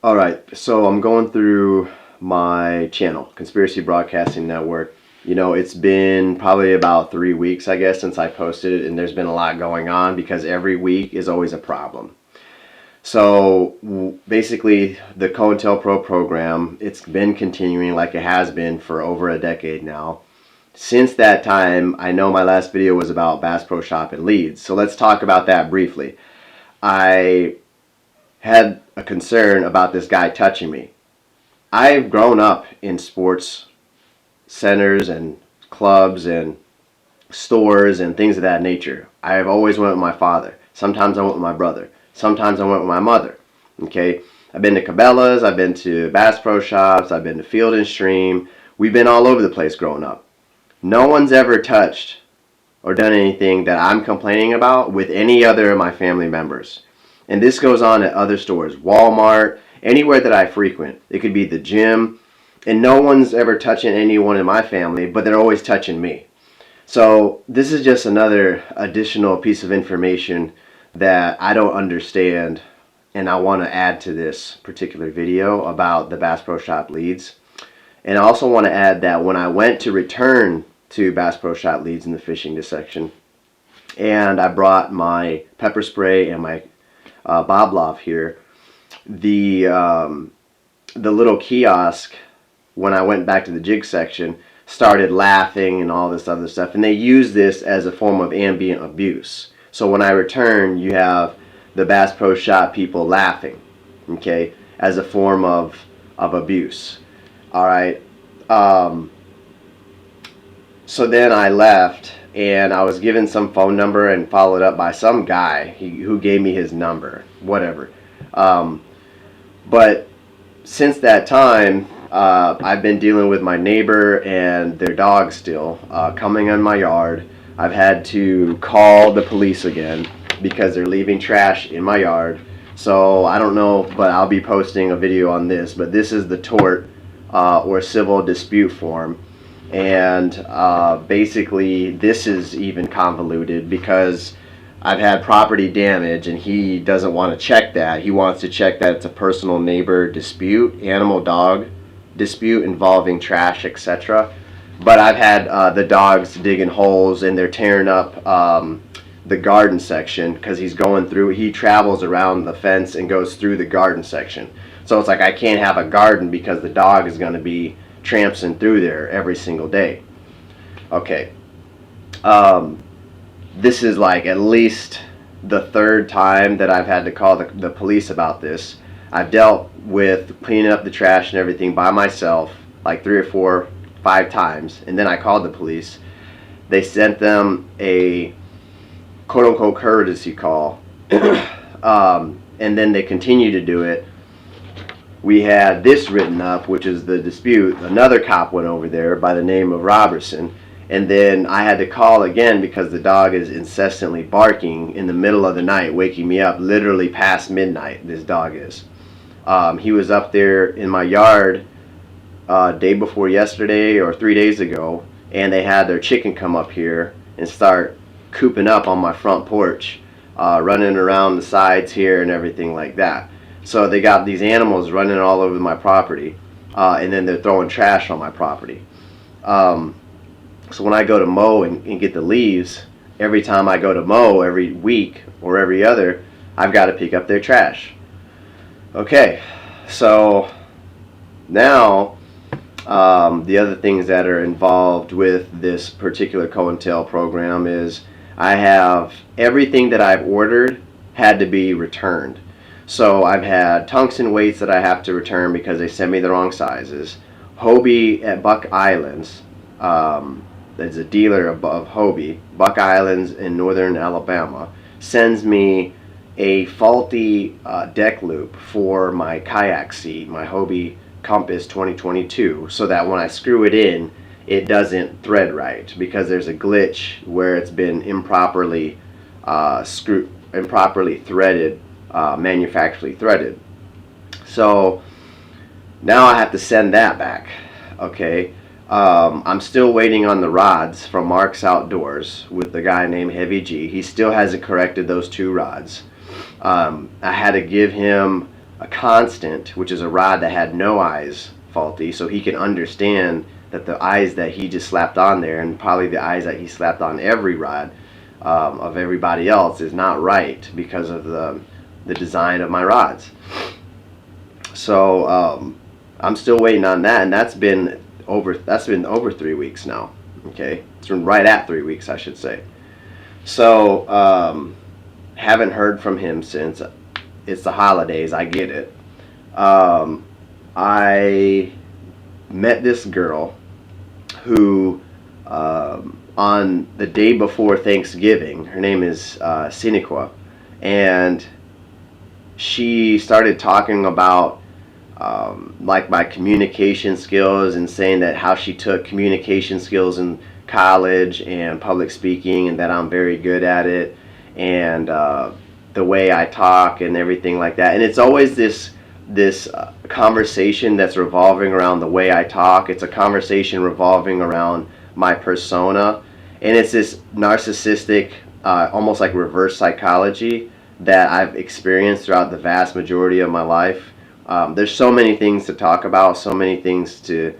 Alright, so I'm going through my channel, Conspiracy Broadcasting Network. You know, it's been probably about 3 weeks, I guess, since I posted it, and there's been a lot going on because every week is always a problem. So basically, the COINTELPRO program, it's been continuing like it has been for over a decade now. Since that time, I know my last video was about Bass Pro Shop in Leeds, so let's talk about that briefly. I had a concern about this guy touching me. I've grown up in sports centers and clubs and stores and things of that nature. I've always went with my father. Sometimes I went with my brother. Sometimes I went with my mother. Okay, I've been to Cabela's, I've been to Bass Pro Shops, I've been to Field and Stream. We've been all over the place growing up. No one's ever touched or done anything that I'm complaining about with any other of my family members. And this goes on at other stores, Walmart, anywhere that I frequent. It could be the gym, and no one's ever touching anyone in my family, but they're always touching me. So this is just another additional piece of information that I don't understand, and I want to add to this particular video about the Bass Pro Shop Leeds. And I also want to add that when I went to return to Bass Pro Shop Leeds in the fishing section, and I brought my pepper spray and my Bob Love here, the little kiosk, when I went back to the jig section, started laughing and all this other stuff, and they use this as a form of ambient abuse. So when I return, you have the Bass Pro Shop people laughing, okay, as a form of abuse. All right. So then I left, and I was given some phone number and followed up by some guy who gave me his number, whatever. But since that time, I've been dealing with my neighbor and their dog still coming in my yard. I've had to call the police again because they're leaving trash in my yard. So I don't know, but I'll be posting a video on this. But this is the tort or civil dispute form. And basically this is even convoluted because I've had property damage and he doesn't want to check that. He wants to check that it's a personal neighbor dispute, animal dog dispute involving trash, etc. But I've had the dogs digging holes and they're tearing up the garden section because he's going through, he travels around the fence and goes through the garden section. So it's like I can't have a garden because the dog is going to be tramping through there every single day. Okay. This is like at least the third time that I've had to call the police about this. I've dealt with cleaning up the trash and everything by myself like 3 or 4, 5 times, and then I called the police. They sent them a quote-unquote courtesy call, and then they continue to do it. We had this written up, which is the dispute. Another cop went over there by the name of Robertson, and then I had to call again because the dog is incessantly barking in the middle of the night, waking me up literally past midnight. This dog is. He was up there in my yard day before yesterday or 3 days ago, and they had their chicken come up here and start cooping up on my front porch, running around the sides here and everything like that. So they got these animals running all over my property, and then they're throwing trash on my property. So when I go to mow and get the leaves, every time I go to mow every week or every other, I've got to pick up their trash. Okay, so now the other things that are involved with this particular COINTEL program is I have everything that I've ordered had to be returned. So I've had tungsten weights that I have to return because they sent me the wrong sizes. Hobie at Buck Islands, there's a dealer of Hobie, Buck Islands in northern Alabama, sends me a faulty deck loop for my kayak seat, my Hobie Compass 2022, so that when I screw it in, it doesn't thread right because there's a glitch where it's been improperly threaded, manufacturally threaded. So now I have to send that back. Okay. I'm still waiting on the rods from Mark's Outdoors with the guy named Heavy G. He still hasn't corrected those 2 rods. I had to give him a constant, which is a rod that had no eyes, faulty, so he can understand that the eyes that he just slapped on there, and probably the eyes that he slapped on every rod of everybody else, is not right because of the design of my rods. So I'm still waiting on that, and that's been over 3 weeks now. Okay, it's been right at 3 weeks, I should say. So haven't heard from him since. It's the holidays, I get it. I met this girl who on the day before Thanksgiving, her name is Siniqua, and she started talking about like my communication skills, and saying that how she took communication skills in college and public speaking, and that I'm very good at it, and the way I talk and everything like that. And it's always this conversation that's revolving around the way I talk. It's a conversation revolving around my persona, and it's this narcissistic, almost like reverse psychology that I've experienced throughout the vast majority of my life. There's so many things to talk about, so many things to,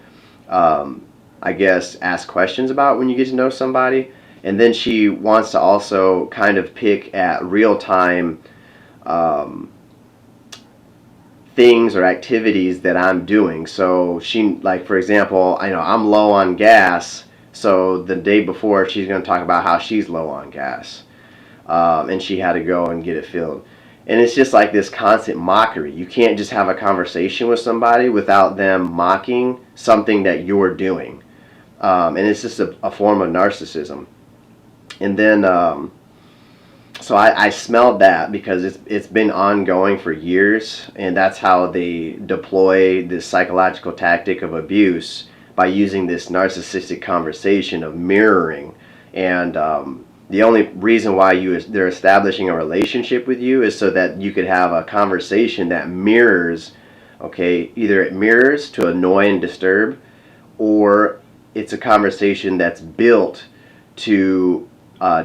I guess, ask questions about when you get to know somebody. And then she wants to also kind of pick at real-time things or activities that I'm doing. So she, like, for example, I know I'm low on gas, so the day before she's going to talk about how she's low on gas, and she had to go and get it filled. And it's just like this constant mockery. You can't just have a conversation with somebody without them mocking something that you're doing. And it's just a form of narcissism. And then, so I smelled that because it's been ongoing for years. And that's how they deploy this psychological tactic of abuse, by using this narcissistic conversation of mirroring. And the only reason why they're establishing a relationship with you is so that you could have a conversation that mirrors, okay, either it mirrors to annoy and disturb, or it's a conversation that's built to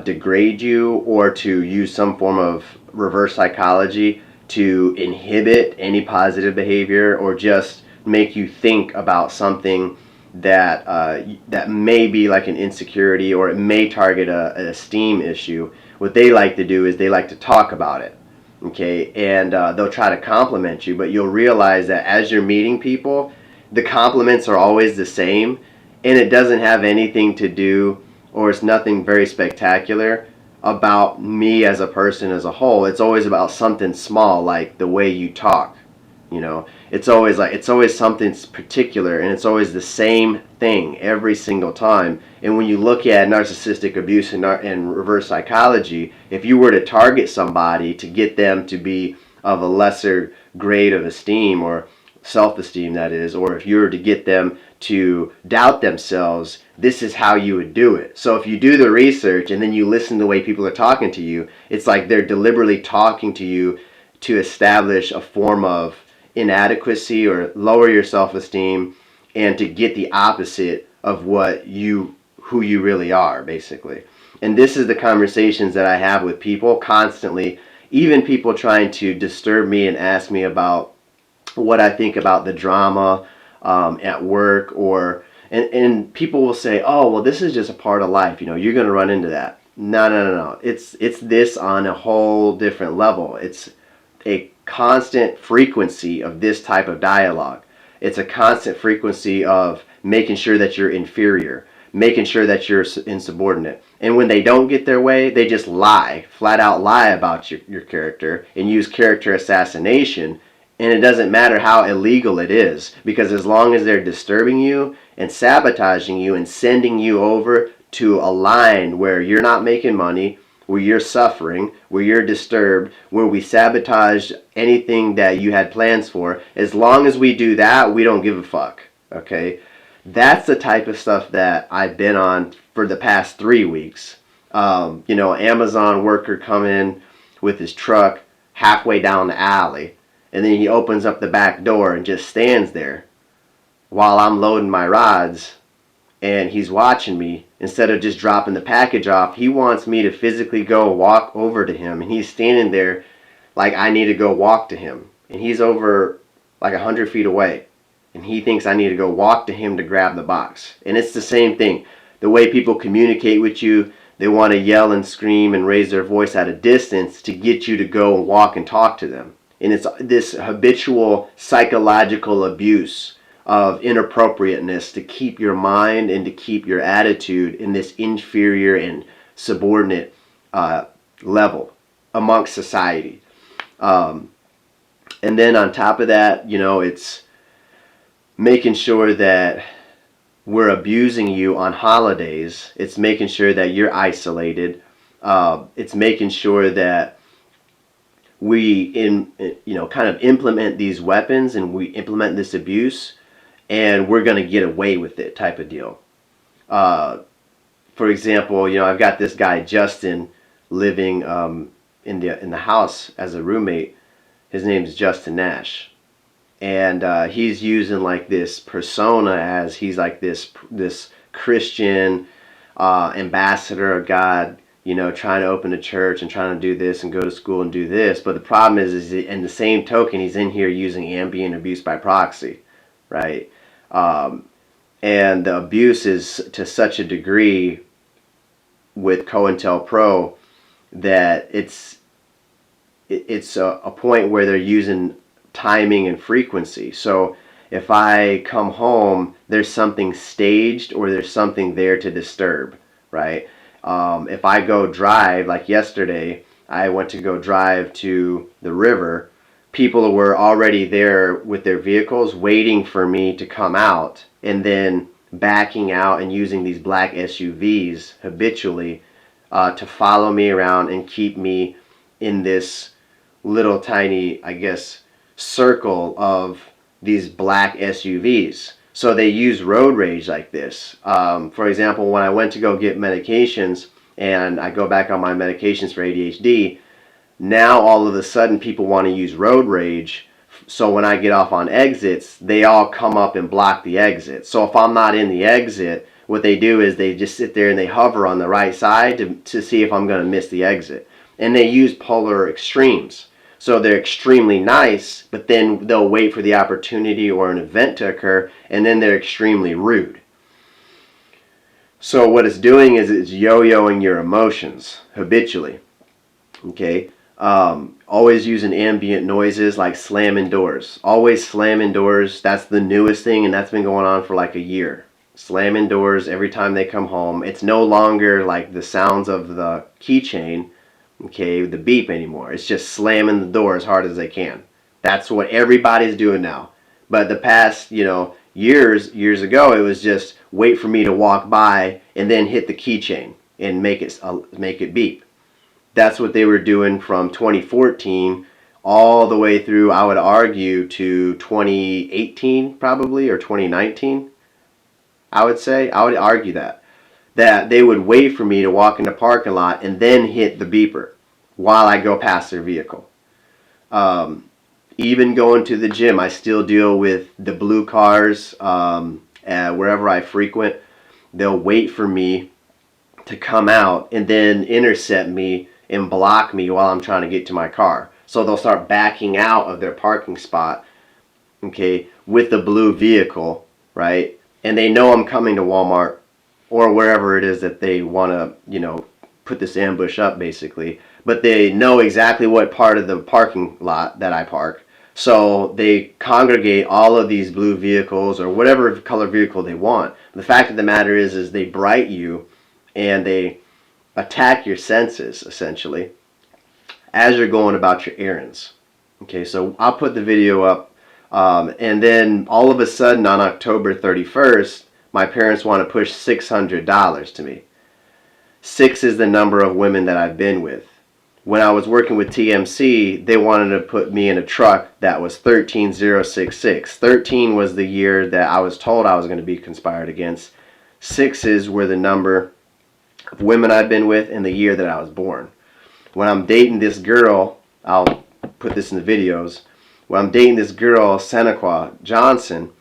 degrade you, or to use some form of reverse psychology to inhibit any positive behavior, or just make you think about something that that may be like an insecurity, or it may target an esteem issue. What they like to do is they like to talk about it, okay, and they'll try to compliment you, but you'll realize that as you're meeting people, the compliments are always the same, and it doesn't have anything to do, or it's nothing very spectacular about me as a person as a whole. It's always about something small, like the way you talk. You know, it's always something particular, and it's always the same thing every single time. And when you look at narcissistic abuse and reverse psychology, if you were to target somebody to get them to be of a lesser grade of esteem, or self-esteem, that is, or if you were to get them to doubt themselves, this is how you would do it. So if you do the research and then you listen to the way people are talking to you, it's like they're deliberately talking to you to establish a form of inadequacy or lower your self-esteem, and to get the opposite of who you really are, basically. And this is the conversations that I have with people constantly, even people trying to disturb me and ask me about what I think about the drama at work, and people will say, oh, well, this is just a part of life, you're going to run into that. No. It's this on a whole different level. It's a constant frequency of this type of dialogue. It's a constant frequency of making sure that you're inferior, making sure that you're insubordinate. And when they don't get their way, they just lie, flat out lie about your character, and use character assassination. And it doesn't matter how illegal it is, because as long as they're disturbing you and sabotaging you and sending you over to a line where you're not making money, where you're suffering, where you're disturbed, where we sabotage anything that you had plans for, as long as we do that, we don't give a fuck, okay? That's the type of stuff that I've been on for the past 3 weeks. Amazon worker come in with his truck halfway down the alley, and then he opens up the back door and just stands there while I'm loading my rods, and he's watching me. Instead of just dropping the package off, he wants me to physically go walk over to him, and he's standing there like I need to go walk to him. and he's over like 100 feet away, and he thinks I need to go walk to him to grab the box. And it's the same thing. The way people communicate with you, they want to yell and scream and raise their voice at a distance to get you to go and walk and talk to them. And it's this habitual psychological abuse of inappropriateness to keep your mind and to keep your attitude in this inferior and subordinate level amongst society. And then on top of that, it's making sure that we're abusing you on holidays. It's making sure that you're isolated. It's making sure that we kind of implement these weapons and we implement this abuse, and we're going to get away with it type of deal. For example, I've got this guy Justin living in the house as a roommate. His name is Justin Nash, and he's using like this persona as he's like this Christian ambassador of God, trying to open a church and trying to do this and go to school and do this. But the problem is in the same token, he's in here using ambient abuse by proxy, right? And the abuse is to such a degree with COINTELPRO that it's a point where they're using timing and frequency. So if I come home, there's something staged or there's something there to disturb, right? If I go drive, like yesterday, I went to go drive to the river. People were already there with their vehicles waiting for me to come out, and then backing out and using these black SUVs habitually to follow me around and keep me in this little tiny, I guess, circle of these black SUVs. So they use road rage like this. For example, when I went to go get medications and I go back on my medications for ADHD, now all of a sudden people want to use road rage. So when I get off on exits, they all come up and block the exit. So if I'm not in the exit, what they do is they just sit there and they hover on the right side to see if I'm going to miss the exit. And they use polar extremes. So they're extremely nice, but then they'll wait for the opportunity or an event to occur, and then they're extremely rude. So what it's doing is it's yo-yoing your emotions habitually. Okay? Always using ambient noises like slamming doors. Always slamming doors. That's the newest thing, and that's been going on for like a year. Slamming doors every time they come home. It's no longer like the sounds of the keychain, okay, the beep anymore. It's just slamming the door as hard as they can. That's what everybody's doing now. But the past, years ago, it was just wait for me to walk by and then hit the keychain and make it beep. That's what they were doing from 2014 all the way through, I would argue, to 2018 probably, or 2019. I would argue that they would wait for me to walk in the parking lot and then hit the beeper while I go past their vehicle. Even going to the gym, I still deal with the blue cars wherever I frequent. They'll wait for me to come out and then intercept me and block me while I'm trying to get to my car. So they'll start backing out of their parking spot, okay, with the blue vehicle, right? And they know I'm coming to Walmart or wherever it is that they want to, put this ambush up basically. But they know exactly what part of the parking lot that I park. So they congregate all of these blue vehicles or whatever color vehicle they want. The fact of the matter is they bright you and they attack your senses essentially as you're going about your errands. Okay, so I'll put the video up. And then all of a sudden on October 31st, my parents want to push $600 to me. 6 is the number of women that I've been with. When I was working with TMC, they wanted to put me in a truck that was 13066. 13 was the year that I was told I was going to be conspired against. 6s were the number of women I've been with and the year that I was born. When I'm dating this girl, I'll put this in the videos. When I'm dating this girl, Senequa Johnson,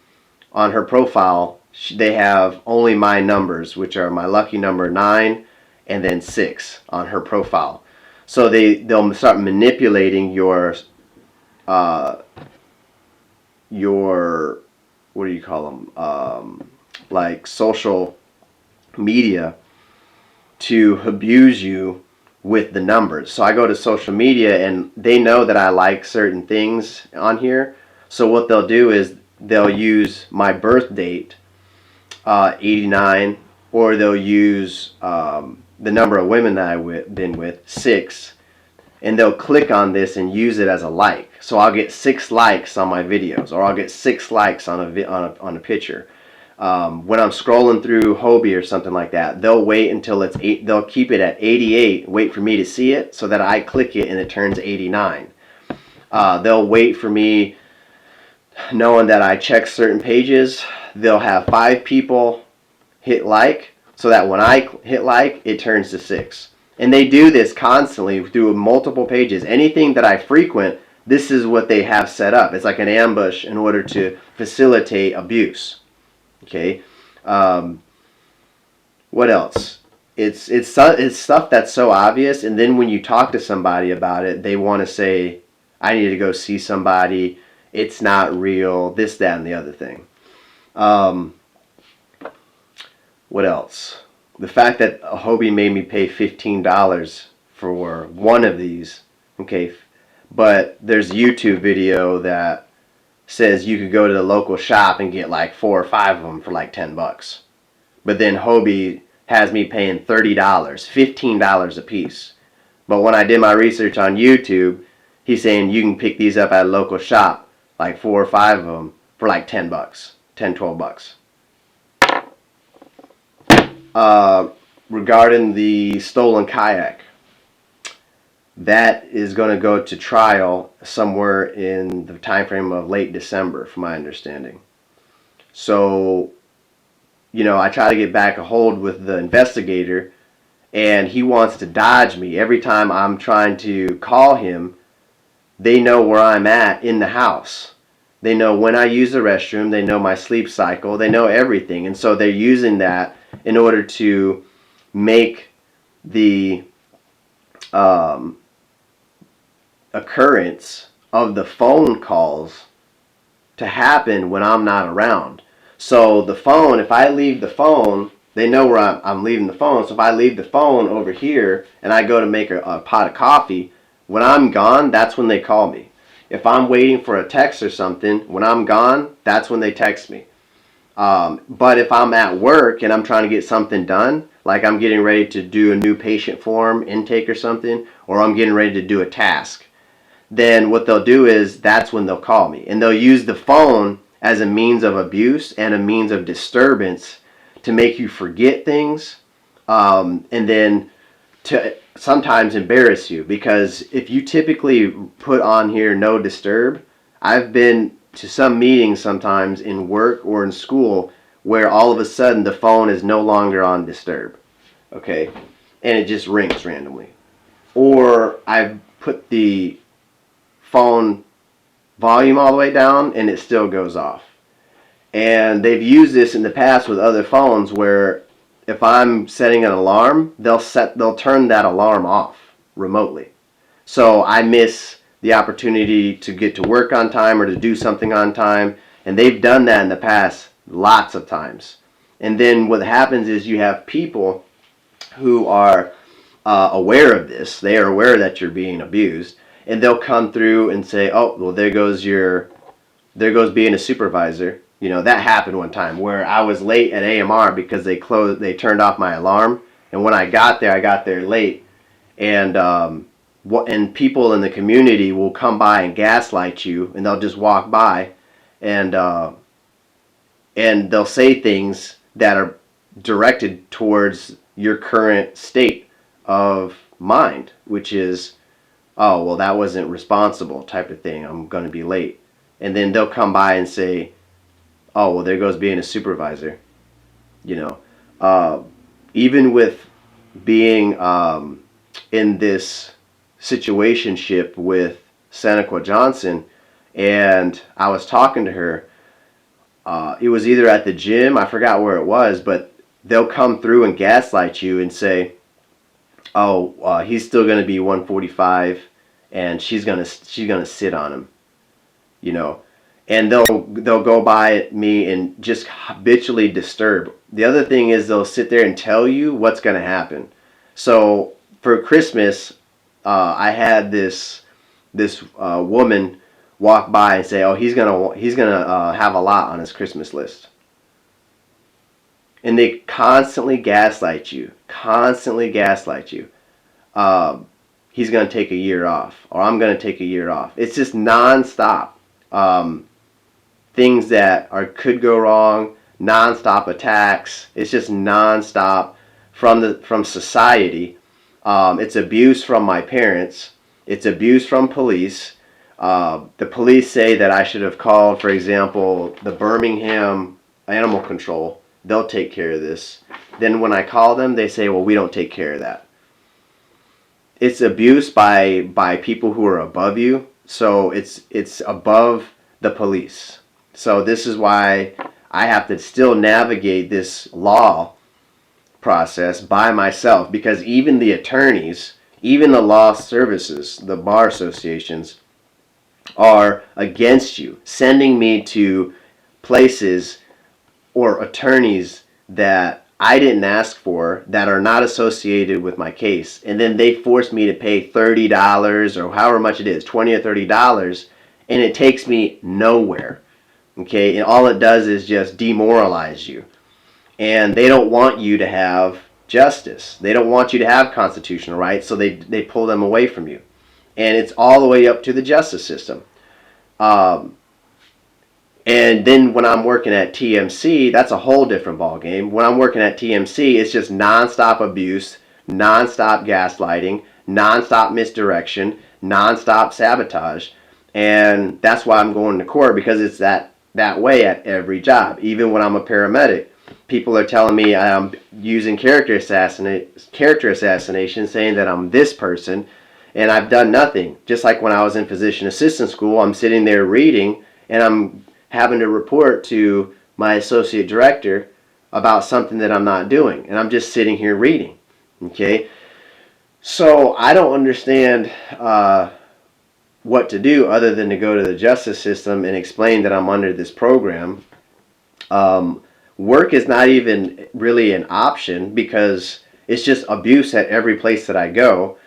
on her profile, they have only my numbers, which are my lucky number 9 and then 6 on her profile. So they'll start manipulating your uh, your, what do you call them, like social media to abuse you with the numbers. So I go to social media and they know that I like certain things on here. So what they'll do is they'll use my birth date, 89, or they'll use the number of women that I've been with, 6, and they'll click on this and use it as a like. So I'll get 6 likes on my videos, or I'll get 6 likes on a picture. When I'm scrolling through Hobie or something like that, they'll wait until it's 8. They'll keep it at 88, wait for me to see it, so that I click it and it turns 89. They'll wait for me, knowing that I check certain pages. They'll have 5 people hit like, so that when I hit like, it turns to 6. And they do this constantly through multiple pages. Anything that I frequent, this is what they have set up. It's like an ambush in order to facilitate abuse. Okay. What else? It's stuff that's so obvious, and then when you talk to somebody about it, they want to say, I need to go see somebody. It's not real. This, that, and the other thing. What else? The fact that Hobie made me pay $15 for one of these. Okay. But there's a YouTube video that says you could go to the local shop and get like 4 or 5 of them for like $10. But then Hobie has me paying $30, $15 a piece. But when I did my research on YouTube, he's saying you can pick these up at a local shop, like 4 or 5 of them for like $10, $10, $12. Regarding the stolen kayak, that is going to go to trial somewhere in the time frame of late December, from my understanding. So, I try to get back a hold with the investigator, and he wants to dodge me. Every time I'm trying to call him, they know where I'm at in the house. They know when I use the restroom. They know my sleep cycle. They know everything. And so they're using that in order to make the occurrence of the phone calls to happen when I'm not around. So the phone, if I leave the phone, they know where I'm leaving the phone. So if I leave the phone over here and I go to make a pot of coffee, when I'm gone, that's when they call me. If I'm waiting for a text or something, when I'm gone, that's when they text me. But if I'm at work and I'm trying to get something done, like I'm getting ready to do a new patient form intake or something, or I'm getting ready to do a task, then what they'll do is that's when they'll call me. And they'll use the phone as a means of abuse and a means of disturbance to make you forget things, and then to sometimes embarrass you. Because if you typically put on here no disturb, I've been to some meetings sometimes in work or in school where all of a sudden the phone is no longer on disturb. Okay? And it just rings randomly. Or I've put the phone volume all the way down and it still goes off. And they've used this in the past with other phones where if I'm setting an alarm, they'll turn that alarm off remotely. So I miss the opportunity to get to work on time or to do something on time. And they've done that in the past lots of times. And then what happens is you have people who are aware of this. They are aware that you're being abused. And they'll come through and say, oh, well, there goes being a supervisor. That happened one time where I was late at AMR because they turned off my alarm. And when I got there late. And people in the community will come by and gaslight you, and they'll just walk by and they'll say things that are directed towards your current state of mind, which is, oh, well, that wasn't responsible type of thing. I'm going to be late. And then they'll come by and say, oh, well, there goes being a supervisor. Even with being in this situationship with Seneca Johnson, and I was talking to her. It was either at the gym, I forgot where it was, but they'll come through and gaslight you and say, oh, he's still going to be 145 and she's gonna sit on him. you know, and they'll go by me and just habitually disturb. The other thing is they'll sit there and tell you what's going to happen. So for Christmas, I had this woman walk by and say, "Oh, he's gonna have a lot on his Christmas list," and they constantly gaslight you, constantly gaslight you. Um, he's gonna take a year off, or I'm gonna take a year off. It's just nonstop. Um, Things that could go wrong, nonstop attacks. It's just nonstop from society. It's abuse from my parents. It's abuse from police. The police say that I should have called, for example, the Birmingham Animal Control. They'll take care of this. Then when I call them, they say, well, we don't take care of that. It's abuse by people who are above you. So it's above the police. So this is why I have to still navigate this law process by myself, because even the attorneys, even the law services, the bar associations are against you, sending me to places or attorneys that I didn't ask for, that are not associated with my case. And then they force me to pay $30 or however much it is, $20 or $30, and it takes me nowhere. Okay, and all it does is just demoralize you. And they don't want you to have justice. They don't want you to have constitutional rights, so they pull them away from you. And it's all the way up to the justice system. Um, and then when I'm working at TMC, that's a whole different ballgame. When I'm working at TMC, it's just nonstop abuse, nonstop gaslighting, nonstop misdirection, nonstop sabotage. And that's why I'm going to court, because it's that way at every job. Even when I'm a paramedic, people are telling me I'm using character assassination, saying that I'm this person, and I've done nothing. Just like when I was in physician assistant school, I'm sitting there reading, and I'm having to report to my associate director about something that I'm not doing, and I'm just sitting here reading. Okay, so I don't understand what to do other than to go to the justice system and explain that I'm under this program. Work is not even really an option, because it's just abuse at every place that I go.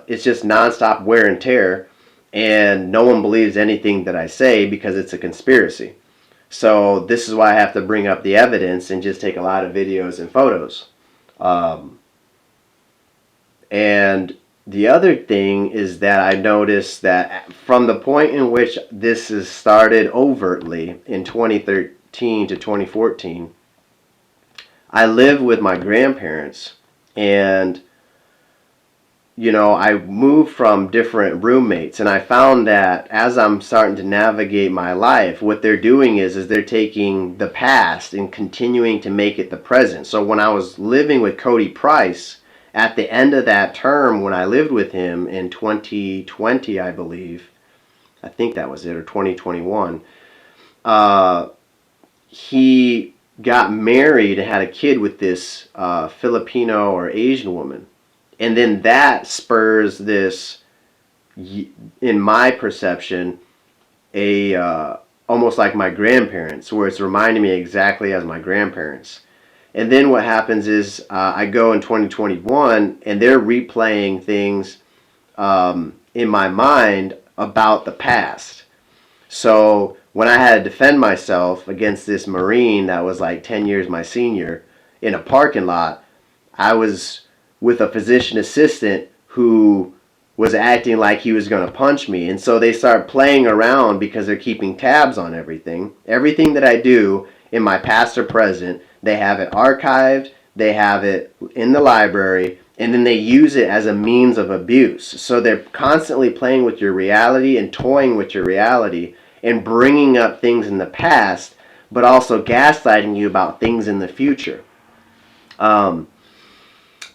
It's just nonstop wear and tear, and no one believes anything that I say because it's a conspiracy. So this is why I have to bring up the evidence and just take a lot of videos and photos. And the other thing is that I noticed that from the point in which this is started overtly in 2013 to 2014, I lived with my grandparents, and I moved from different roommates, and I found that as I'm starting to navigate my life, what they're doing is they're taking the past and continuing to make it the present. So when I was living with Cody Price, at the end of that term, when I lived with him in 2020, I believe, I think that was it, or 2021, he got married and had a kid with this Filipino or Asian woman. And then that spurs this, in my perception, almost like my grandparents, where it's reminding me exactly as my grandparents. And then what happens is I go in 2021, and they're replaying things in my mind about the past. So when I had to defend myself against this Marine that was like 10 years my senior in a parking lot, I was with a physician assistant who was acting like he was going to punch me. And so they start playing around because they're keeping tabs on everything. Everything that I do in my past or present, they have it archived, they have it in the library, and then they use it as a means of abuse. So they're constantly playing with your reality and toying with your reality and bringing up things in the past, but also gaslighting you about things in the future.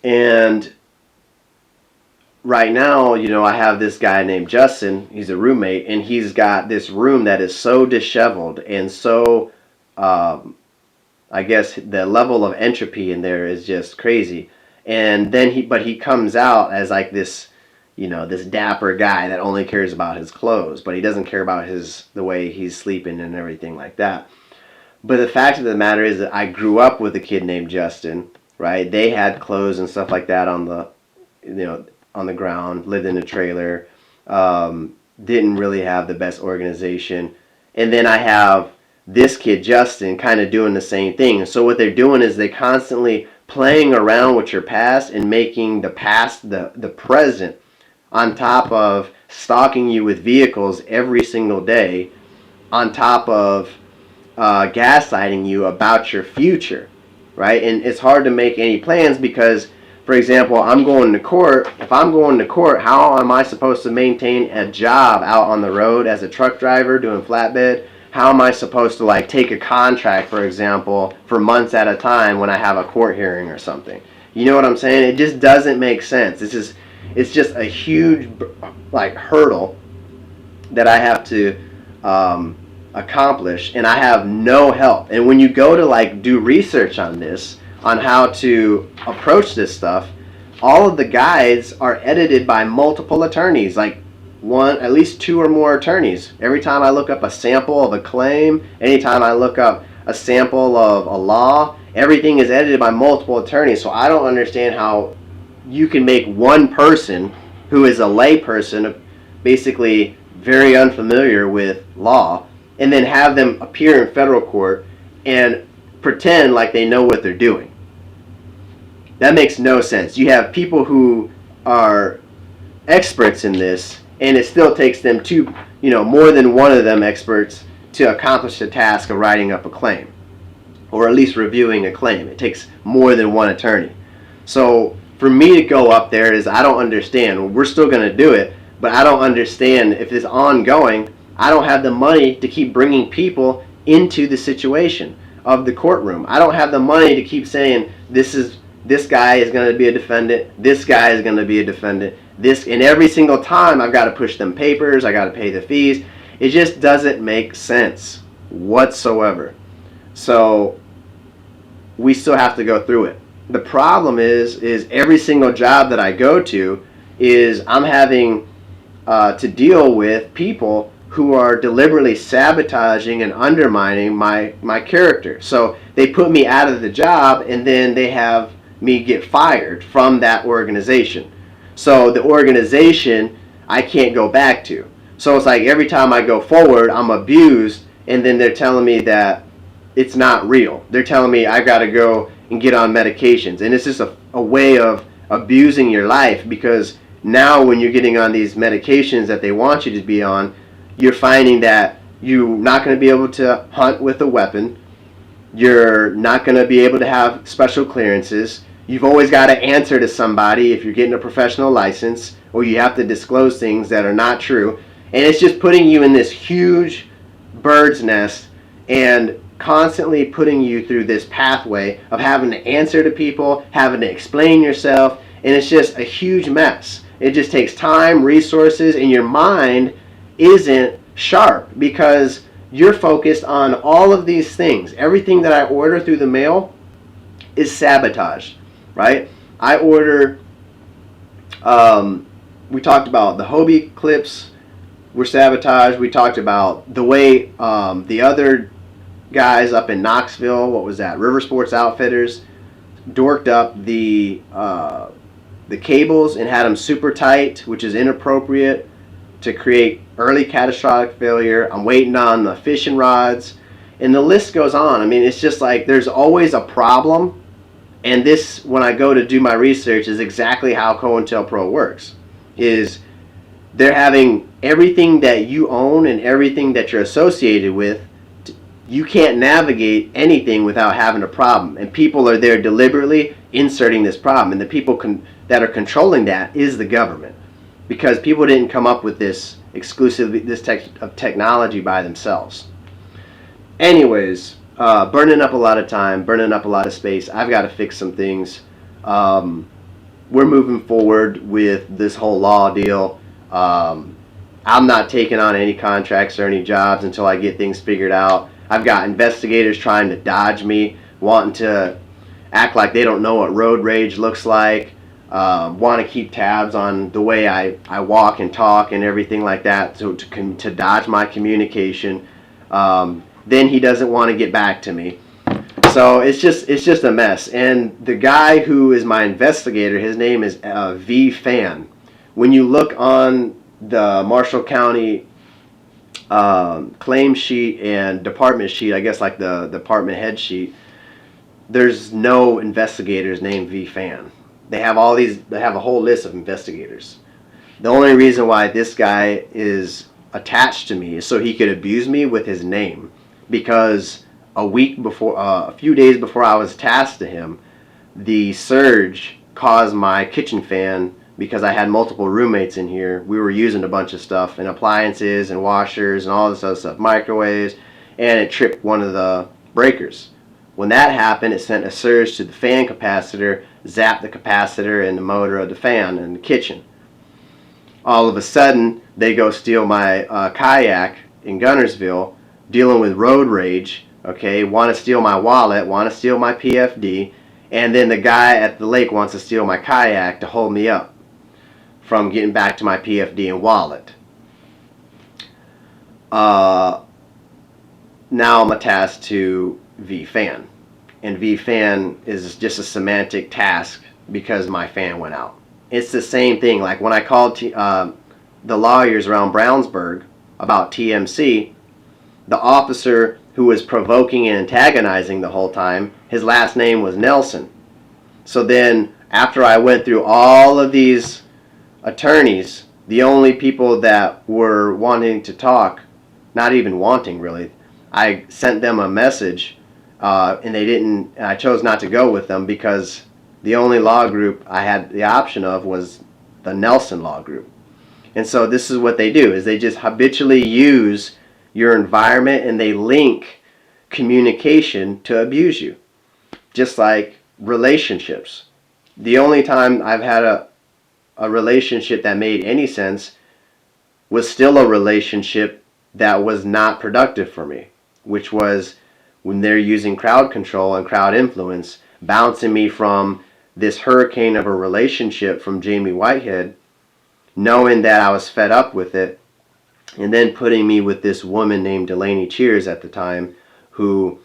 And right now, I have this guy named Justin. He's a roommate, and he's got this room that is so disheveled and so, I guess the level of entropy in there is just crazy. And then he comes out as like this, this dapper guy that only cares about his clothes, but he doesn't care about the way he's sleeping and everything like that. But the fact of the matter is that I grew up with a kid named Justin, right? They had clothes and stuff like that on the ground, lived in a trailer, didn't really have the best organization. And then I have this kid, Justin, kind of doing the same thing. So what they're doing is they constantly playing around with your past and making the past the present, on top of stalking you with vehicles every single day, on top of gaslighting you about your future, right? And it's hard to make any plans because, for example, I'm going to court. If I'm going to court, how am I supposed to maintain a job out on the road as a truck driver doing flatbed? How am I supposed to take a contract, for example, for months at a time when I have a court hearing or something? You know what I'm saying? It just doesn't make sense. It's just a huge hurdle that I have to accomplish, and I have no help. And when you go to do research on this, on how to approach this stuff, all of the guides are edited by multiple attorneys, at least 2 or more attorneys. Every time I look up a sample of a claim, anytime I look up a sample of a law, everything is edited by multiple attorneys. So I don't understand how you can make one person who is a lay person, basically very unfamiliar with law, and then have them appear in federal court and pretend like they know what they're doing. That makes no sense. You have people who are experts in this, and it still takes them more than one of them experts to accomplish the task of writing up a claim, or at least reviewing a claim. It takes more than one attorney. So for me to go up there I don't understand. We're still going to do it, but I don't understand if it's ongoing. I don't have the money to keep bringing people into the situation of the courtroom. I don't have the money to keep saying this guy is going to be a defendant, this guy is going to be a defendant, and every single time I've got to push them papers, I got to pay the fees. It just doesn't make sense whatsoever. So we still have to go through it. The problem is every single job that I go to is I'm having to deal with people who are deliberately sabotaging and undermining my character. So they put me out of the job, and then they have me get fired from that organization. So the organization I can't go back to. So it's like every time I go forward, I'm abused, and then they're telling me that it's not real. They're telling me I've got to go and get on medications. And it's just a way of abusing your life, because now when you're getting on these medications that they want you to be on, you're finding that you're not going to be able to hunt with a weapon. You're not going to be able to have special clearances. You've always got to answer to somebody if you're getting a professional license, or you have to disclose things that are not true. And it's just putting you in this huge bird's nest and constantly putting you through this pathway of having to answer to people, having to explain yourself, and it's just a huge mess. It just takes time, resources, and your mind isn't sharp because you're focused on all of these things. Everything that I order through the mail is sabotaged, right? I order, we talked about the Hobie clips were sabotaged. We talked about the way the other guys up in Knoxville, what was that, River Sports Outfitters, dorked up the cables and had them super tight, which is inappropriate, to create early catastrophic failure. I'm waiting on the fishing rods, and the list goes on. I mean, it's just like there's always a problem, and this, when I go to do my research, is exactly how COINTELPRO works. Is they're having everything that you own and everything that you're associated with. You can't navigate anything without having a problem, and people are there deliberately inserting this problem, and the people that are controlling that is the government, because people didn't come up with this technology by themselves. Anyways, burning up a lot of time, burning up a lot of space. I've got to fix some things. We're moving forward with this whole law deal. I'm not taking on any contracts or any jobs until I get things figured out. I've got investigators trying to dodge me, wanting to act like they don't know what road rage looks like. want to keep tabs on the way I walk and talk and everything like that, to dodge my communication. Then he doesn't want to get back to me. So it's just a mess. And the guy who is my investigator, his name is V Fan. When you look on the Marshall County claim sheet and department sheet, I guess like the department head sheet, there's no investigators named V Fan. They have a whole list of investigators. The only reason why this guy is attached to me is so he could abuse me with his name, because a few days before I was attached to him, the surge caused my kitchen fan, because I had multiple roommates in here. We were using a bunch of stuff and appliances and washers and all this other stuff, microwaves, and it tripped one of the breakers. When that happened, it sent a surge to the fan capacitor, zapped the capacitor and the motor of the fan in the kitchen. All of a sudden, they go steal my kayak in Gunnersville, dealing with road rage, okay, want to steal my wallet, want to steal my PFD, and then the guy at the lake wants to steal my kayak to hold me up from getting back to my PFD and wallet. Now I'm attached to V Fan, and V Fan is just a semantic task because my fan went out. It's the same thing. Like when I called the lawyers around Brownsburg about TMC, the officer who was provoking and antagonizing the whole time, his last name was Nelson. So then after I went through all of these attorneys, the only people that were wanting to talk, not even wanting really, I sent them a message and they didn't, and I chose not to go with them because the only law group I had the option of was the Nelson Law Group. And so this is what they do, is they just habitually use your environment and they link communication to abuse you. Just like relationships. The only time I've had a relationship that made any sense was still a relationship that was not productive for me, which was when they're using crowd control and crowd influence, bouncing me from this hurricane of a relationship from Jamie Whitehead, knowing that I was fed up with it, and then putting me with this woman named Delaney Cheers at the time, who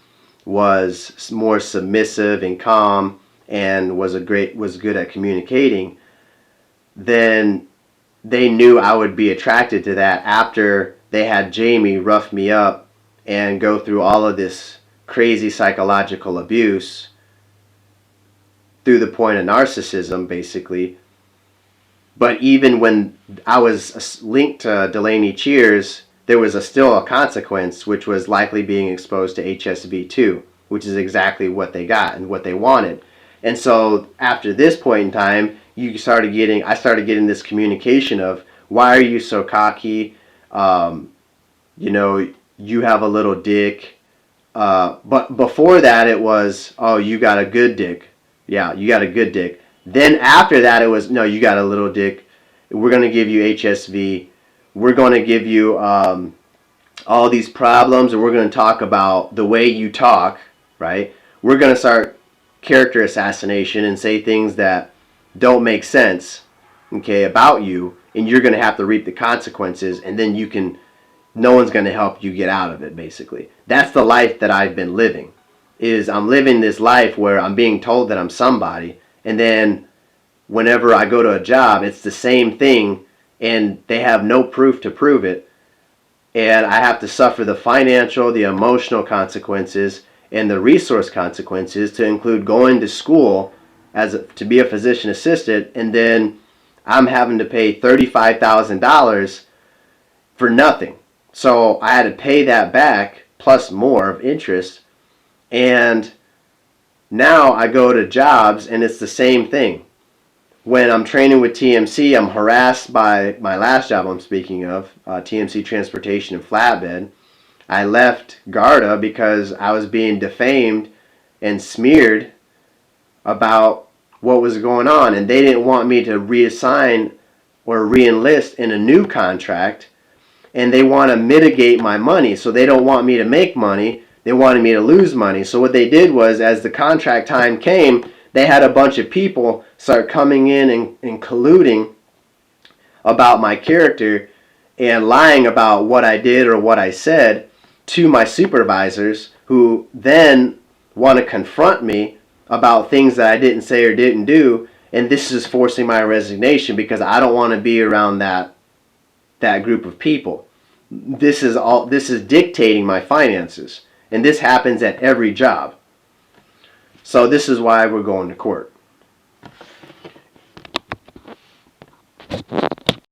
was more submissive and calm and was good at communicating. Then they knew I would be attracted to that after they had Jamie rough me up and go through all of this crazy psychological abuse through the point of narcissism, basically. But even when I was linked to Delaney Cheers, there was still a consequence, which was likely being exposed to HSV2, which is exactly what they got and what they wanted. And so after this point in time, I started getting this communication of, why are you so cocky? You have a little dick. But before that it was, oh, you got a good dick. Yeah, you got a good dick. Then after that it was, no, you got a little dick. We're going to give you HSV. We're going to give you all these problems, and we're going to talk about the way you talk, right? We're going to start character assassination and say things that don't make sense, okay, about you, and you're going to have to reap the consequences, and then no one's going to help you get out of it, basically. That's the life that I've been living, is I'm living this life where I'm being told that I'm somebody, and then whenever I go to a job, it's the same thing, and they have no proof to prove it, and I have to suffer the financial, the emotional consequences, and the resource consequences, to include going to school to be a physician assistant, and then I'm having to pay $35,000 for nothing. So I had to pay that back plus more of interest, and now I go to jobs and it's the same thing. When I'm training with TMC, I'm harassed by my last job I'm speaking of, TMC Transportation and Flatbed. I left Garda because I was being defamed and smeared about what was going on, and they didn't want me to reassign or re-enlist in a new contract, and they want to mitigate my money, so they don't want me to make money. They wanted me to lose money. So what they did was, as the contract time came, they had a bunch of people start coming in and colluding about my character and lying about what I did or what I said to my supervisors, who then want to confront me about things that I didn't say or didn't do. And this is forcing my resignation because I don't want to be around that group of people. This is dictating my finances, and this happens at every job. So this is why we're going to court.